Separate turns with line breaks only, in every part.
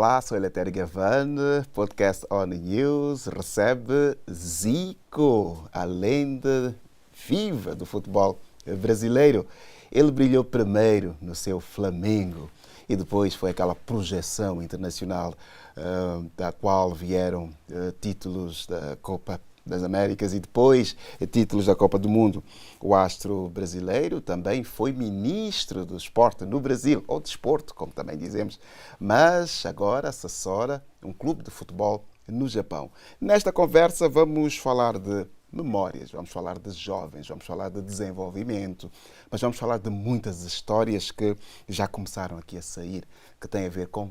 Olá, sou Eleutério Gavan, podcast On News, recebe Zico, a lenda viva do futebol brasileiro. Ele brilhou primeiro no seu Flamengo e depois foi aquela projeção internacional da qual vieram títulos da Copa das Américas e depois títulos da Copa do Mundo. O astro brasileiro também foi ministro do esporte no Brasil, ou desporto, como também dizemos, mas agora assessora um clube de futebol no Japão. Nesta conversa vamos falar de memórias, vamos falar de jovens, vamos falar de desenvolvimento, mas vamos falar de muitas histórias que já começaram aqui a sair, que têm a ver com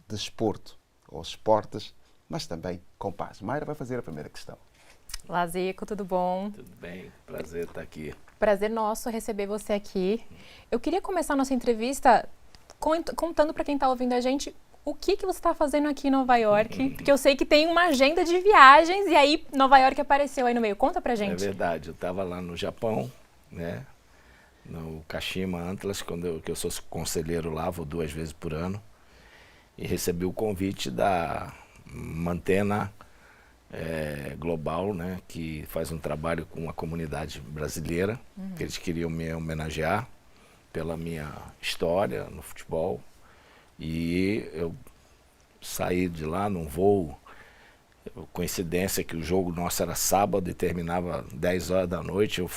desporto ou esportes, mas também com paz. Mayra vai fazer a primeira questão.
Olá, Zico, tudo bom?
Tudo bem, prazer estar aqui.
Prazer nosso receber você aqui. Eu queria começar a nossa entrevista contando para quem está ouvindo a gente o que você está fazendo aqui em Nova York, porque eu sei que tem uma agenda de viagens e aí Nova York apareceu aí no meio. Conta pra gente.
É verdade, eu estava lá no Japão, né, no Kashima Antlers, que eu sou conselheiro lá, vou 2 vezes por ano, e recebi o convite da Mantena Global, né, que faz um trabalho com a comunidade brasileira, que eles queriam me homenagear pela minha história no futebol. E eu saí de lá num voo, coincidência que o jogo nosso era sábado e terminava 10 horas da noite, eu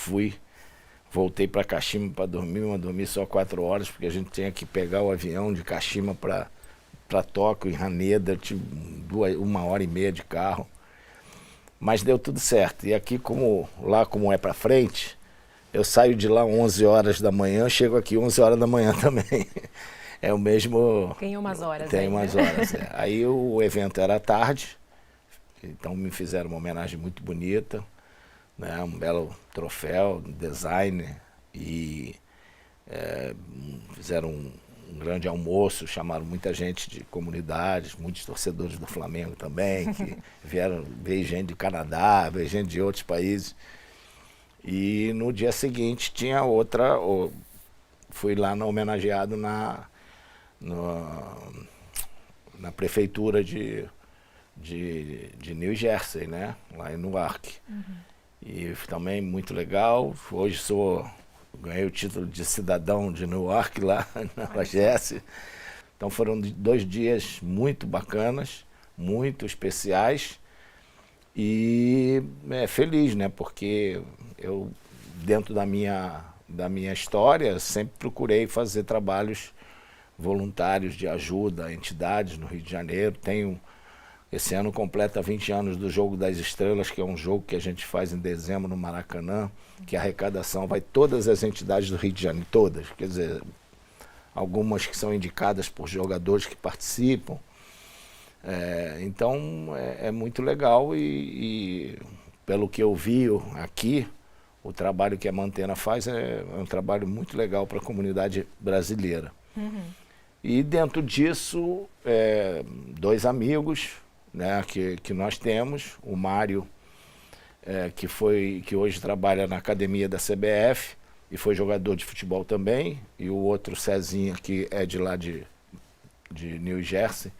voltei para Kashima para dormir, mas dormi só 4 horas, porque a gente tinha que pegar o avião de Kashima para Tóquio, em Haneda, tipo 1h30 de carro. Mas deu tudo certo. E aqui, como é para frente, eu saio de lá 11 horas da manhã, chego aqui 11 horas da manhã também. É o mesmo...
Tem umas horas.
Tem umas horas, é. Aí o evento era à tarde, então me fizeram uma homenagem muito bonita, né? Um belo troféu, design, e fizeram um grande almoço, chamaram muita gente de comunidades, muitos torcedores do Flamengo também, que veio gente do Canadá, veio gente de outros países. E no dia seguinte tinha outra, fui lá homenageado na prefeitura de New Jersey, né? Lá em Newark. E também muito legal. Hoje ganhei o título de cidadão de Newark lá na Jersey. Então foram 2 dias muito bacanas, muito especiais e feliz, né? Porque eu, dentro da minha história, sempre procurei fazer trabalhos voluntários de ajuda a entidades no Rio de Janeiro. Esse ano completa 20 anos do Jogo das Estrelas, que é um jogo que a gente faz em dezembro no Maracanã, que a arrecadação vai todas as entidades do Rio de Janeiro, todas, quer dizer, algumas que são indicadas por jogadores que participam. Então é muito legal e pelo que eu vi aqui, o trabalho que a Mantena faz é um trabalho muito legal para a comunidade brasileira. E dentro disso, 2 amigos, né, que nós temos, o Mário, que hoje trabalha na academia da CBF e foi jogador de futebol também, e o outro, Cezinha, que é de lá de New Jersey,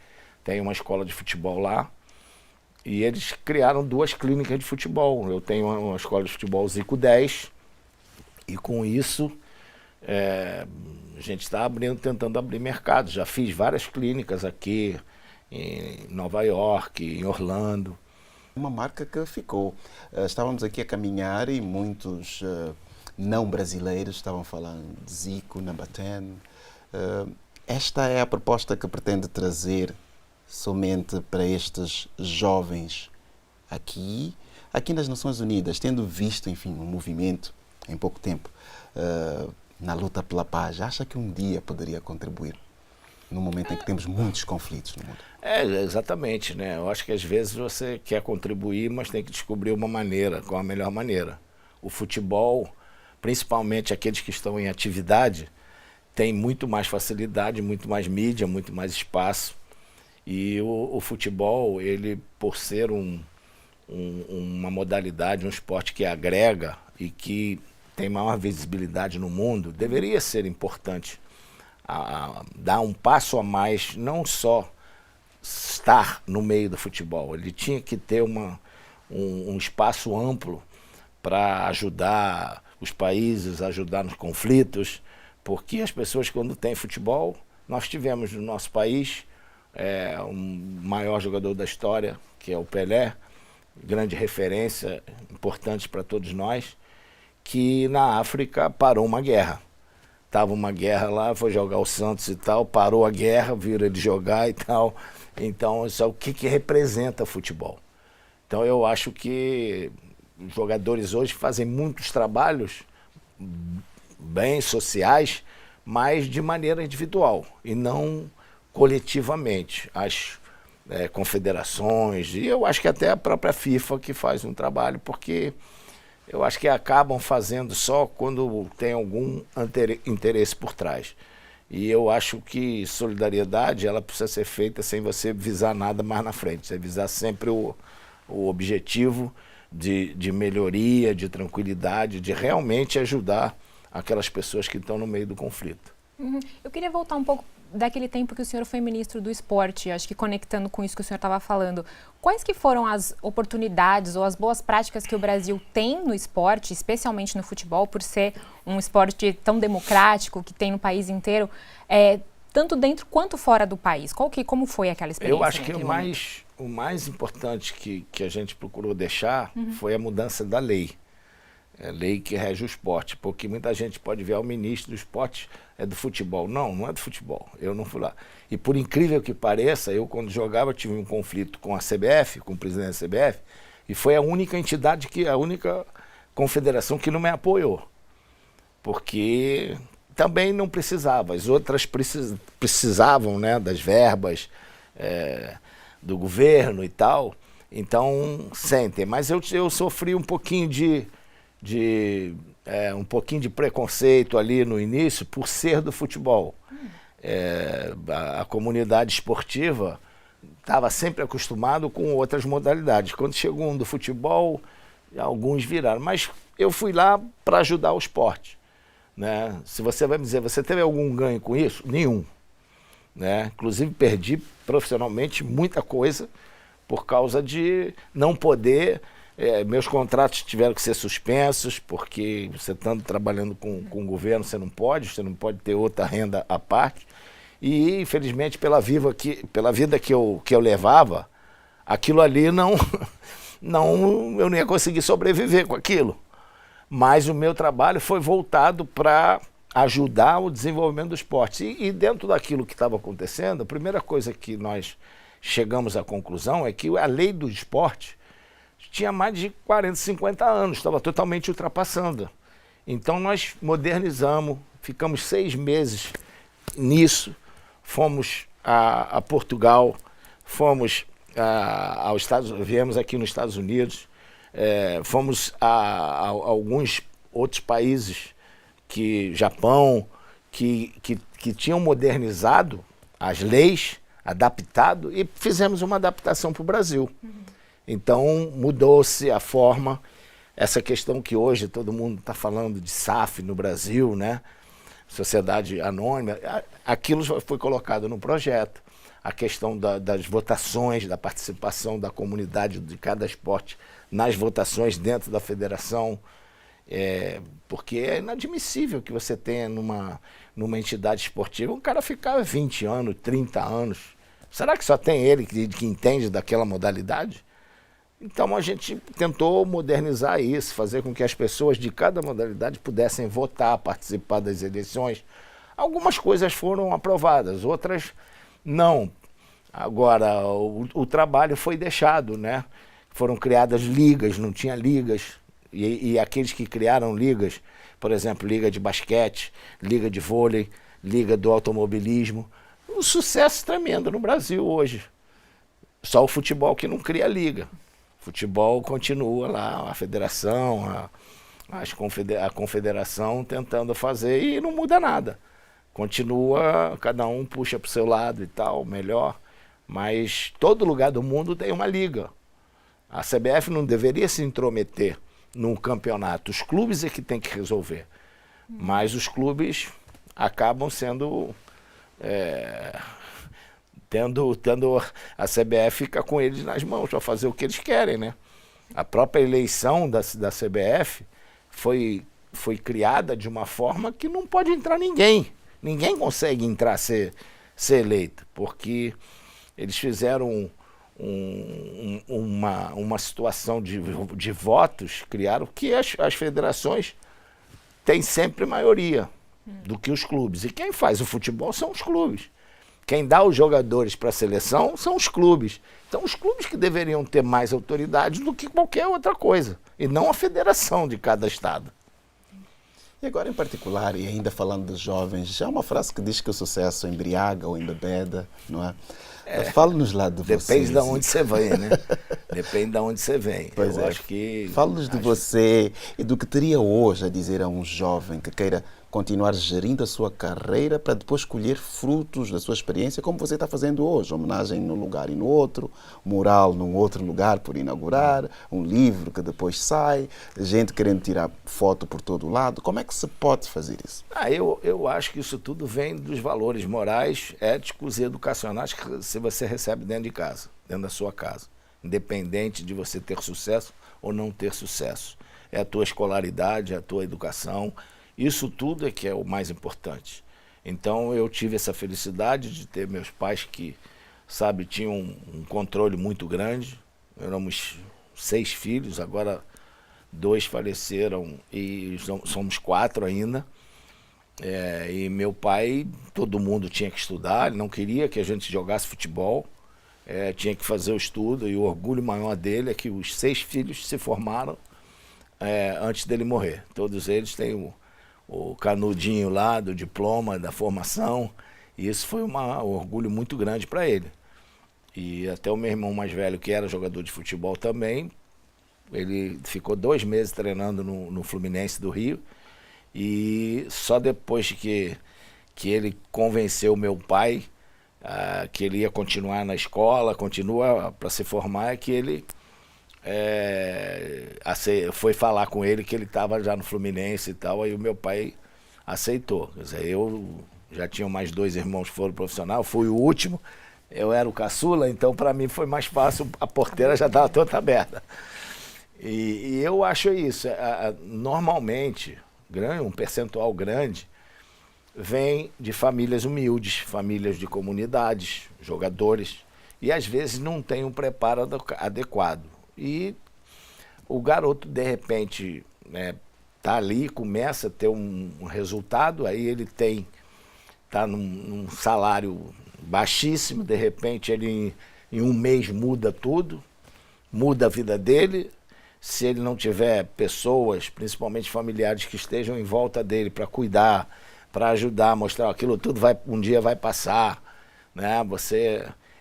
tem uma escola de futebol lá, e eles criaram 2 clínicas de futebol. Eu tenho uma escola de futebol Zico 10, e com isso a gente está tentando abrir mercado. Já fiz várias clínicas aqui em Nova York, em Orlando.
Uma marca que ficou. Estávamos aqui a caminhar e muitos não brasileiros estavam falando de Zico, Number 10. Esta é a proposta que pretende trazer somente para estes jovens aqui nas Nações Unidas, tendo visto, enfim, um movimento em pouco tempo na luta pela paz. Acha que um dia poderia contribuir no momento em que temos muitos conflitos no mundo?
Exatamente, né? Eu acho que às vezes você quer contribuir, mas tem que descobrir uma maneira, qual a melhor maneira. O futebol, principalmente aqueles que estão em atividade, tem muito mais facilidade, muito mais mídia, muito mais espaço. E o futebol, ele, por ser uma modalidade, um esporte que agrega e que tem maior visibilidade no mundo, deveria ser importante dar um passo a mais, não só estar no meio do futebol. Ele tinha que ter um espaço amplo para ajudar os países, ajudar nos conflitos, porque as pessoas, quando têm futebol, nós tivemos no nosso país o maior jogador da história, que é o Pelé, grande referência, importante para todos nós, que na África parou uma guerra. Estava uma guerra lá, foi jogar o Santos e tal, parou a guerra, viram ele jogar e tal. Então, isso é o que representa futebol. Então, eu acho que os jogadores hoje fazem muitos trabalhos bem sociais, mas de maneira individual e não coletivamente. As confederações, e eu acho que até a própria FIFA que faz um trabalho, porque eu acho que acabam fazendo só quando tem algum interesse por trás. E eu acho que solidariedade ela precisa ser feita sem você visar nada mais na frente. Você visar sempre o objetivo de melhoria, de tranquilidade, de realmente ajudar aquelas pessoas que estão no meio do conflito.
Eu queria voltar um pouco daquele tempo que o senhor foi ministro do esporte, acho que conectando com isso que o senhor estava falando. Quais que foram as oportunidades ou as boas práticas que o Brasil tem no esporte, especialmente no futebol, por ser um esporte tão democrático que tem no país inteiro, tanto dentro quanto fora do país? Como foi aquela experiência?
Eu acho que o mais importante que a gente procurou deixar foi a mudança da lei. É a lei que rege o esporte, porque muita gente pode ver o ministro do esporte é do futebol. Não é do futebol, eu não fui lá. E por incrível que pareça, eu quando jogava tive um conflito com a CBF, com o presidente da CBF, e foi a única entidade, a única confederação que não me apoiou. Porque também não precisava, as outras precisavam, né, das verbas do governo e tal, então sentem. Mas eu sofri um pouquinho de preconceito ali no início por ser do futebol. A comunidade esportiva estava sempre acostumado com outras modalidades. Quando chegou um do futebol, alguns viraram. Mas eu fui lá para ajudar o esporte. Né? Se você vai me dizer, você teve algum ganho com isso? Nenhum. Né? Inclusive perdi profissionalmente muita coisa por causa de não poder... meus contratos tiveram que ser suspensos, porque você estando trabalhando com o governo, você não pode ter outra renda à parte. E, infelizmente, pela vida que eu levava, aquilo ali eu não ia conseguir sobreviver com aquilo. Mas o meu trabalho foi voltado para ajudar o desenvolvimento do esporte. E dentro daquilo que estava acontecendo, a primeira coisa que nós chegamos à conclusão é que a lei do esporte tinha mais de 40, 50 anos, estava totalmente ultrapassando. Então nós modernizamos, ficamos 6 meses nisso, fomos a Portugal, fomos viemos aqui nos Estados Unidos, fomos a alguns outros países, Japão, que tinham modernizado as leis, adaptado, e fizemos uma adaptação para o Brasil. Então, mudou-se a forma, essa questão que hoje todo mundo está falando de SAF no Brasil, né? Sociedade Anônima, aquilo foi colocado no projeto. A questão das votações, da participação da comunidade de cada esporte nas votações dentro da federação, porque é inadmissível que você tenha numa entidade esportiva um cara ficar 20 anos, 30 anos. Será que só tem ele que entende daquela modalidade? Então a gente tentou modernizar isso, fazer com que as pessoas de cada modalidade pudessem votar, participar das eleições. Algumas coisas foram aprovadas, outras não. Agora, o trabalho foi deixado, né? Foram criadas ligas, não tinha ligas. E aqueles que criaram ligas, por exemplo, liga de basquete, liga de vôlei, liga do automobilismo. Um sucesso tremendo no Brasil hoje. Só o futebol que não cria liga. Futebol continua lá, a federação, a confederação tentando fazer e não muda nada. Continua, cada um puxa para o seu lado e tal, melhor. Mas todo lugar do mundo tem uma liga. A CBF não deveria se intrometer num campeonato. Os clubes é que tem que resolver. Mas os clubes acabam sendo tendo a CBF fica com eles nas mãos para fazer o que eles querem, né? A própria eleição da CBF foi criada de uma forma que não pode entrar ninguém. Ninguém consegue entrar ser eleito, porque eles fizeram uma situação de votos, criaram que as federações têm sempre maioria do que os clubes. E quem faz o futebol são os clubes. Quem dá os jogadores para a seleção são os clubes. Então, os clubes que deveriam ter mais autoridade do que qualquer outra coisa, e não a federação de cada estado.
E agora, em particular, e ainda falando dos jovens, já há uma frase que diz que o sucesso embriaga ou embebeda, não é? Fala-nos lá de você.
Depende de onde você vem, né? Depende de onde você vem.
Pois
Eu acho que...
Fala-nos de você e do que teria hoje a dizer a um jovem que queira continuar gerindo a sua carreira para depois colher frutos da sua experiência, como você está fazendo hoje. Homenagem num lugar e no outro, mural num outro lugar por inaugurar, um livro que depois sai, gente querendo tirar foto por todo lado. Como é que se pode fazer isso?
Eu acho que isso tudo vem dos valores morais, éticos e educacionais que você recebe dentro de casa, dentro da sua casa, independente de você ter sucesso ou não ter sucesso. É a tua escolaridade, é a tua educação. Isso tudo é que é o mais importante. Então, eu tive essa felicidade de ter meus pais que, sabe, tinham um controle muito grande. Éramos 6 filhos, agora 2 faleceram e somos 4 ainda. E meu pai, todo mundo tinha que estudar, ele não queria que a gente jogasse futebol. Tinha que fazer o estudo, e o orgulho maior dele é que os 6 filhos se formaram antes dele morrer. Todos eles têm o canudinho lá do diploma, da formação, e isso foi um orgulho muito grande para ele. E até o meu irmão mais velho, que era jogador de futebol também, ele ficou 2 meses treinando no Fluminense do Rio, e só depois que ele convenceu meu pai que ele ia continuar na escola, continua para se formar, é que ele foi falar com ele que ele estava já no Fluminense e tal, aí o meu pai aceitou. Quer dizer, eu já tinha mais 2 irmãos que foram profissional, fui o último, eu era o caçula, então para mim foi mais fácil, a porteira já estava toda aberta. E eu acho isso, normalmente, um percentual grande vem de famílias humildes, famílias de comunidades, jogadores, e às vezes não tem um preparo adequado. E o garoto, de repente, tá ali, começa a ter um resultado, aí ele está num salário baixíssimo, de repente ele em um mês muda tudo, muda a vida dele. Se ele não tiver pessoas, principalmente familiares, que estejam em volta dele para cuidar, para ajudar, mostrar aquilo tudo um dia vai passar, né?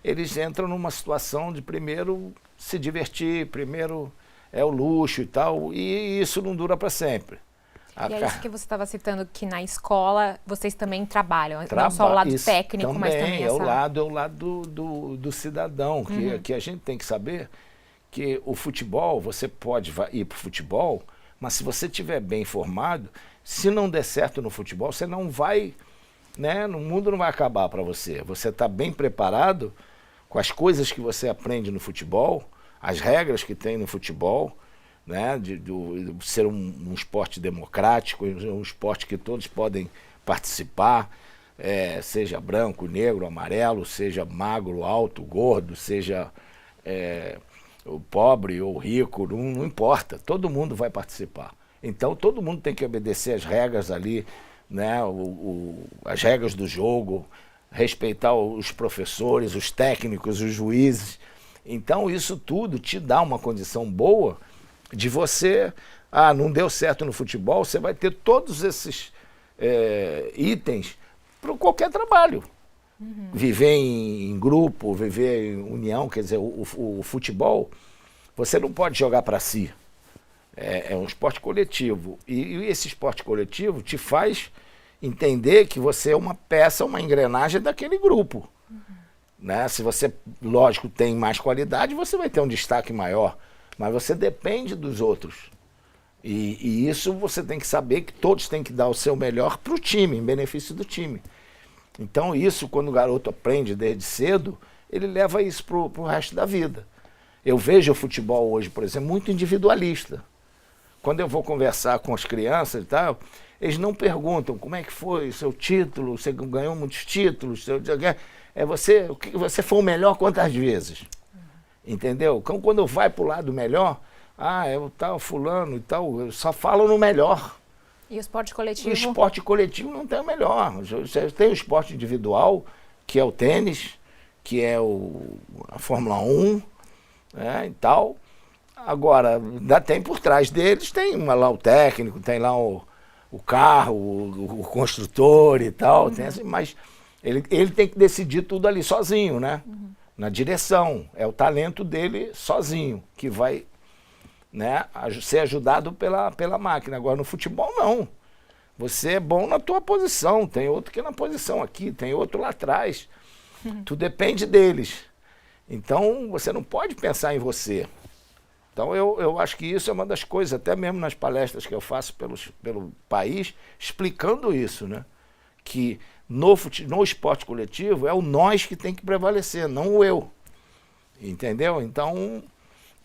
Eles entram numa situação de primeiro se divertir, primeiro é o luxo e tal, e isso não dura para sempre.
E é isso que você estava citando, que na escola vocês também trabalham, não só o lado técnico, mas também
é o lado do cidadão, que a gente tem que saber que o futebol, você pode ir para o futebol, mas se você estiver bem informado, se não der certo no futebol, você não vai, né, o mundo não vai acabar para você. Você está bem preparado com as coisas que você aprende no futebol, as regras que tem no futebol, né, de ser um esporte democrático, um esporte que todos podem participar, seja branco, negro, amarelo, seja magro, alto, gordo, seja o pobre ou rico, não importa, todo mundo vai participar. Então todo mundo tem que obedecer as regras ali, né, as regras do jogo, respeitar os professores, os técnicos, os juízes. Então isso tudo te dá uma condição boa de você, não deu certo no futebol, você vai ter todos esses itens para qualquer trabalho. Viver em grupo, viver em união, quer dizer, o futebol, você não pode jogar para si. É um esporte coletivo. E esse esporte coletivo te faz entender que você é uma peça, uma engrenagem daquele grupo. Né? Se você, lógico, tem mais qualidade, você vai ter um destaque maior. Mas você depende dos outros. E isso você tem que saber que todos têm que dar o seu melhor para o time, em benefício do time. Então isso, quando o garoto aprende desde cedo, ele leva isso para o resto da vida. Eu vejo o futebol hoje, por exemplo, muito individualista. Quando eu vou conversar com as crianças e tal, eles não perguntam como é que foi o seu título, você ganhou muitos títulos, você foi o melhor quantas vezes? Entendeu? Então, quando vai para o lado melhor, é o tal fulano e tal, só falam no melhor.
E o esporte coletivo?
O esporte coletivo não tem o melhor. Você tem o esporte individual, que é o tênis, que é a Fórmula 1, né, e tal. Agora, ainda tem por trás deles, tem lá o técnico, tem lá o carro, o construtor e tal, tem assim, mas ele tem que decidir tudo ali sozinho, né? Na direção. É o talento dele sozinho, que vai, né, ser ajudado pela máquina. Agora, no futebol, não. Você é bom na tua posição, tem outro que é na posição aqui, tem outro lá atrás. Tudo depende deles. Então, você não pode pensar em você. Então, eu acho que isso é uma das coisas, até mesmo nas palestras que eu faço pelo país, explicando isso, né? Que no esporte coletivo é o nós que tem que prevalecer, não o eu. Entendeu? Então,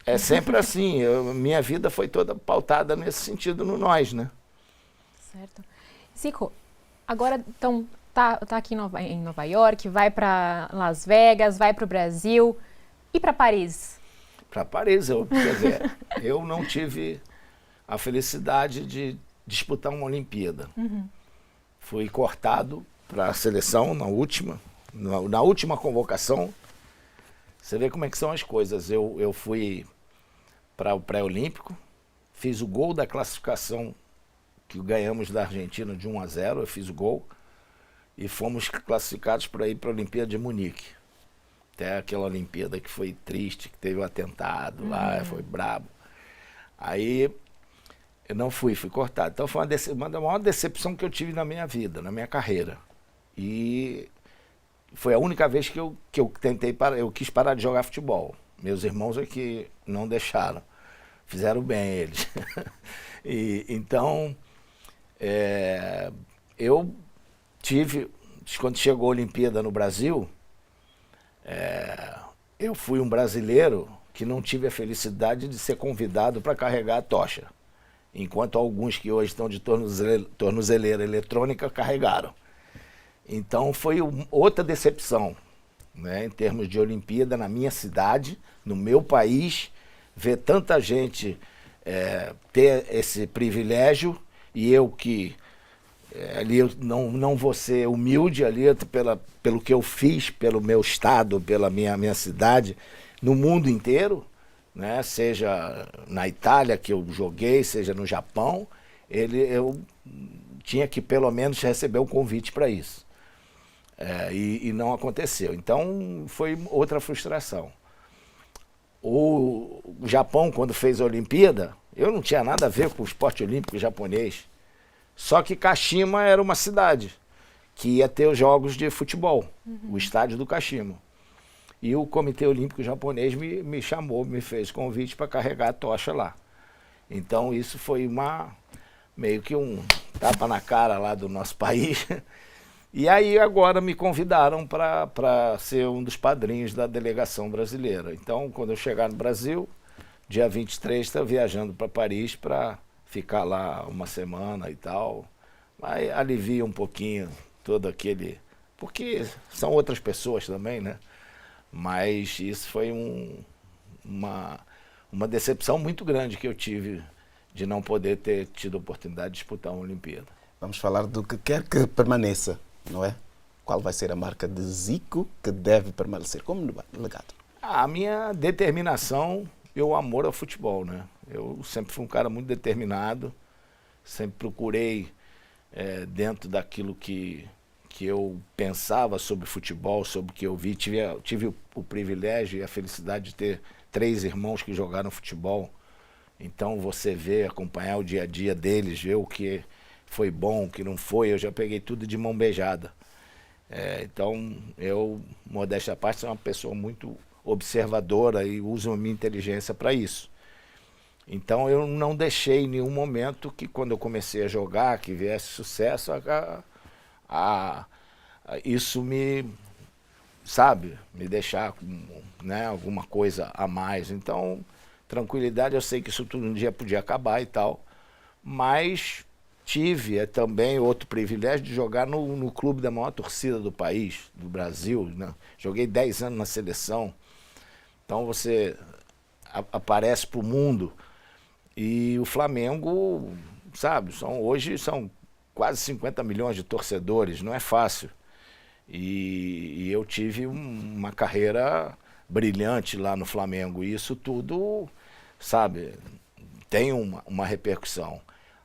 é sempre assim. Minha vida foi toda pautada nesse sentido, no nós, né?
Certo. Zico, agora então tá aqui em Nova York, vai para Las Vegas, vai para o Brasil e para Paris?
Para Paris, quer dizer, eu não tive a felicidade de disputar uma Olimpíada. Fui cortado para a seleção na última convocação. Você vê como é que são as coisas. Eu fui para o pré-olímpico, fiz o gol da classificação que ganhamos da Argentina de 1-0, eu fiz o gol, e fomos classificados para ir para a Olimpíada de Munique. Até aquela Olimpíada que foi triste, que teve o atentado lá, foi brabo. Aí eu não fui cortado. Então foi uma da maior decepção que eu tive na minha vida, na minha carreira. E foi a única vez que eu quis parar de jogar futebol. Meus irmãos é que não deixaram. Fizeram bem eles. Então, eu tive, quando chegou a Olimpíada no Brasil, eu fui um brasileiro que não tive a felicidade de ser convidado para carregar a tocha, enquanto alguns que hoje estão de tornozeleira eletrônica carregaram. Então foi outra decepção, né, em termos de Olimpíada na minha cidade, no meu país, ver tanta gente ter esse privilégio, e eu que ali eu não vou ser humilde ali pelo que eu fiz, pelo meu estado, pela minha cidade, no mundo inteiro, né? Seja na Itália que eu joguei, seja no Japão, eu tinha que pelo menos receber um convite para isso. E não aconteceu. Então foi outra frustração. O Japão, quando fez a Olimpíada, eu não tinha nada a ver com o esporte olímpico japonês. Só que Kashima era uma cidade que ia ter os jogos de futebol, o estádio do Kashima. E o Comitê Olímpico Japonês me chamou, me fez convite para carregar a tocha lá. Então isso foi meio que um tapa na cara lá do nosso país. E aí agora me convidaram para ser um dos padrinhos da delegação brasileira. Então, quando eu chegar no Brasil, dia 23, estou viajando para Paris para ficar lá uma semana e tal. Aí alivia um pouquinho todo aquele... Porque são outras pessoas também, né? Mas isso foi uma decepção muito grande que eu tive de não poder ter tido a oportunidade de disputar uma Olimpíada.
Vamos falar do que quer que permaneça, não é? Qual vai ser a marca de Zico que deve permanecer como legado?
A minha determinação e o amor ao futebol, né? Eu sempre fui um cara muito determinado, sempre procurei, dentro daquilo que eu pensava sobre futebol, sobre o que eu vi, tive o privilégio e a felicidade de ter 3 irmãos que jogaram futebol. Então você vê, acompanhar o dia a dia deles, ver o que foi bom, o que não foi, eu já peguei tudo de mão beijada. Então eu, modéstia à parte, sou uma pessoa muito observadora e uso a minha inteligência para isso. Então eu não deixei em nenhum momento que quando eu comecei a jogar, que viesse sucesso, isso sabe, me deixar com, né, alguma coisa a mais. Então, tranquilidade, eu sei que isso tudo um dia podia acabar e tal, mas tive também outro privilégio de jogar no clube da maior torcida do país, do Brasil, né? Joguei 10 anos na seleção, então você aparece para o mundo. E o Flamengo, sabe, hoje são quase 50 milhões de torcedores, não é fácil. E eu tive uma carreira brilhante lá no Flamengo, e isso tudo, sabe, tem uma repercussão.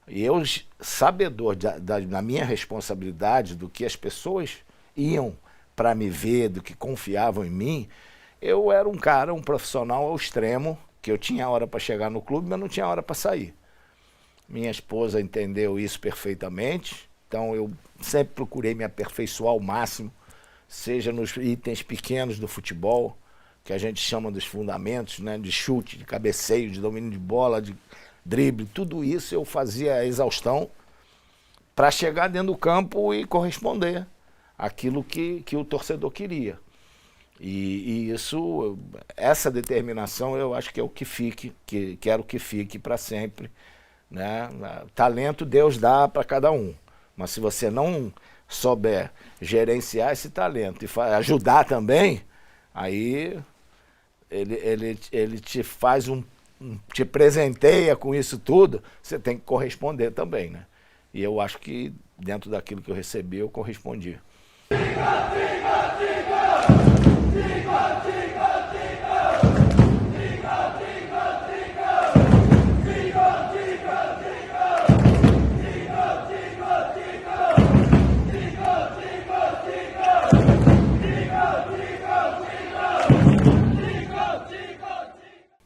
E eu, sabedor da minha responsabilidade, do que as pessoas iam para me ver, do que confiavam em mim, eu era um cara, um profissional ao extremo, que eu tinha hora para chegar no clube, mas não tinha hora para sair. Minha esposa entendeu isso perfeitamente, então eu sempre procurei me aperfeiçoar ao máximo, seja nos itens pequenos do futebol, que a gente chama dos fundamentos, né, de chute, de cabeceio, de domínio de bola, de drible, tudo isso eu fazia a exaustão para chegar dentro do campo e corresponder àquilo que o torcedor queria. E isso, essa determinação, eu acho que é o que fique, que quero que fique para sempre, né? Talento Deus dá para cada um, mas se você não souber gerenciar esse talento e ajudar também, aí ele te faz te presenteia com isso tudo, você tem que corresponder também, né? E eu acho que dentro daquilo que eu recebi, eu correspondi.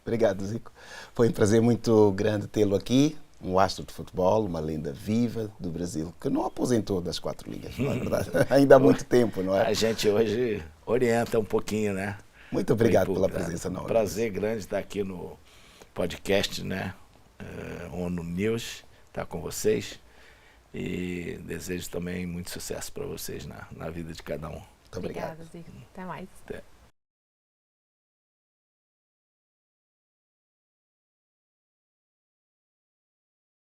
Obrigado, Zico. Foi um prazer muito grande tê-lo aqui, um astro de futebol, uma lenda viva do Brasil, que não aposentou das 4 linhas, não é verdade? Ainda há muito tempo, não é?
A gente hoje orienta um pouquinho, né?
Muito obrigado pela presença.
Um prazer grande estar aqui no podcast, né? ONU News, estar com vocês. E desejo também muito sucesso para vocês na vida de cada um.
Muito obrigado.
Obrigada, Zico. Até mais.
Até.